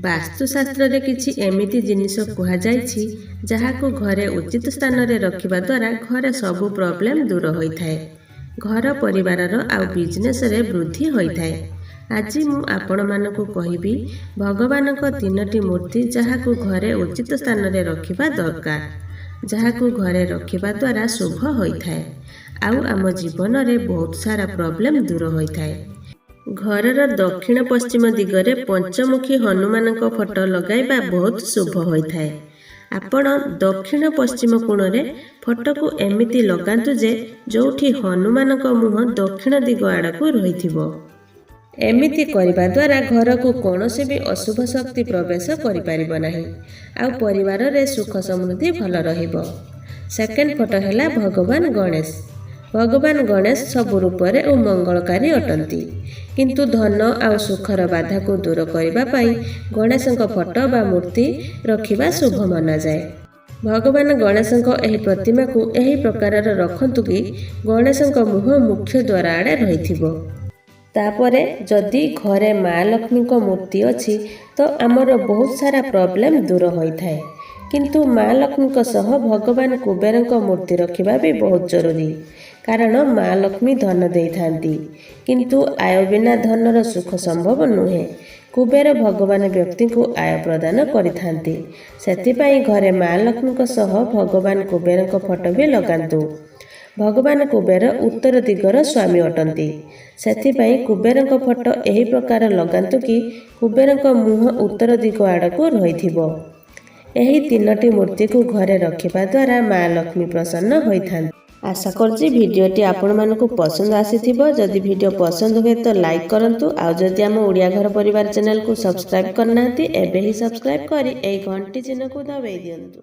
ବାସ୍ତୁଶାସ୍ତ୍ରରେ କିଛି ଏମିତି ଜିନିଷ କୁହାଯାଇଛି ଯାହାକୁ ଘରେ ଉଚିତ ସ୍ଥାନରେ ରଖିବା ଦ୍ୱାରା ଘରେ ସବୁ ପ୍ରୋବ୍ଲେମ୍ ଦୂର ହୋଇଥାଏ। ଘର ପରିବାରର ଆଉ ବିଜନେସରେ ବୃଦ୍ଧି ହୋଇଥାଏ। ଆଜି ମୁଁ ଆପଣମାନଙ୍କୁ କହିବି ଭଗବାନଙ୍କ 3ଟି ମୂର୍ତ୍ତି ଯାହାକୁ ଘରେ ଉଚିତ ସ୍ଥାନରେ ରଖିବା ଦରକାର, ଯାହାକୁ ଘରେ ରଖିବା ଦ୍ୱାରା ଶୁଭ ହୋଇଥାଏ ଆଉ ଆମ ଜୀବନରେ ବହୁତ ସାରା ପ୍ରୋବ୍ଲେମ୍ ଦୂର ହୋଇଥାଏ। ଘରର ଦକ୍ଷିଣ ପଶ୍ଚିମ ଦିଗରେ ପଞ୍ଚମୁଖୀ ହନୁମାନଙ୍କ ଫଟୋ ଲଗାଇବା ବହୁତ ଶୁଭ ହୋଇଥାଏ। ଆପଣ ଦକ୍ଷିଣ ପଶ୍ଚିମ କୋଣରେ ଫଟୋକୁ ଏମିତି ଲଗାନ୍ତୁ ଯେ ଯେଉଁଠି ହନୁମାନଙ୍କ ମୁହଁ ଦକ୍ଷିଣ ଦିଗ ଆଡ଼କୁ ରହିଥିବ। ଏମିତି କରିବା ଦ୍ୱାରା ଘରକୁ କୌଣସି ବି ଅଶୁଭ ଶକ୍ତି ପ୍ରବେଶ କରିପାରିବ ନାହିଁ ଆଉ ପରିବାରରେ ସୁଖ ସମୃଦ୍ଧି ଭଲ ରହିବ। ସେକେଣ୍ଡ ଫଟୋ ହେଲା ଭଗବାନ ଗଣେଶ। ଭଗବାନ ଗଣେଶ ସବୁ ରୂପରେ ଓ ମଙ୍ଗଳକାରୀ ଅଟନ୍ତି, କିନ୍ତୁ ଧନ ଆଉ ସୁଖର ବାଧାକୁ ଦୂର କରିବା ପାଇଁ ଗଣେଶଙ୍କ ଫଟୋ ବା ମୂର୍ତ୍ତି ରଖିବା ଶୁଭ ମନାଯାଏ। ଭଗବାନ ଗଣେଶଙ୍କ ଏହି ପ୍ରତିମାକୁ ଏହି ପ୍ରକାରର ରଖନ୍ତୁ କି ଗଣେଶଙ୍କ ମୁହଁ ମୁଖ୍ୟ ଦ୍ୱାର ଆଡ଼େ ରହିଥିବ। ତାପରେ ଯଦି ଘରେ ମା ଲକ୍ଷ୍ମୀଙ୍କ ମୂର୍ତ୍ତି ଅଛି ତ ଆମର ବହୁତ ସାରା ପ୍ରୋବ୍ଲେମ୍ ଦୂର ହୋଇଥାଏ, କିନ୍ତୁ ମା ଲକ୍ଷ୍ମୀଙ୍କ ସହ ଭଗବାନ କୁବେରଙ୍କ ମୂର୍ତ୍ତି ରଖିବା ବି ବହୁତ ଜରୁରୀ, କାରଣ ମା ଲକ୍ଷ୍ମୀ ଧନ ଦେଇଥାନ୍ତି, କିନ୍ତୁ ଆୟ ବିନା ଧନର ସୁଖ ସମ୍ଭବ ନୁହେଁ। କୁବେର ଭଗବାନ ବ୍ୟକ୍ତିଙ୍କୁ ଆୟ ପ୍ରଦାନ କରିଥାନ୍ତି, ସେଥିପାଇଁ ଘରେ ମା ଲକ୍ଷ୍ମୀଙ୍କ ସହ ଭଗବାନ କୁବେରଙ୍କ ଫଟୋ ବି ଲଗାନ୍ତୁ। ଭଗବାନ କୁବେର ଉତ୍ତର ଦିଗର ସ୍ୱାମୀ ଅଟନ୍ତି, ସେଥିପାଇଁ କୁବେରଙ୍କ ଫଟୋ ଏହି ପ୍ରକାର ଲଗାନ୍ତୁ କି କୁବେରଙ୍କ ମୁହଁ ଉତ୍ତର ଦିଗ ଆଡ଼କୁ ରହିଥିବ। ଏହି 3ଟି ମୂର୍ତ୍ତିକୁ ଘରେ ରଖିବା ଦ୍ୱାରା ମା ଲକ୍ଷ୍ମୀ ପ୍ରସନ୍ନ ହୋଇଥାନ୍ତି। ଆଶା କରୁଛି ଭିଡ଼ିଓଟି ଆପଣମାନଙ୍କୁ ପସନ୍ଦ ଆସିଥିବ। ଯଦି ଭିଡ଼ିଓ ପସନ୍ଦ ହୁଏ ତ ଲାଇକ୍ କରନ୍ତୁ, ଆଉ ଯଦି ଆମ ଓଡ଼ିଆ ଘର ପରିବାର ଚ୍ୟାନେଲକୁ ସବସ୍କ୍ରାଇବ୍ କରିନାହାନ୍ତି ଏବେ ହିଁ ସବସ୍କ୍ରାଇବ୍ କରି ଏହି ଘଣ୍ଟି ଚିହ୍ନକୁ ଦବାଇ ଦିଅନ୍ତୁ।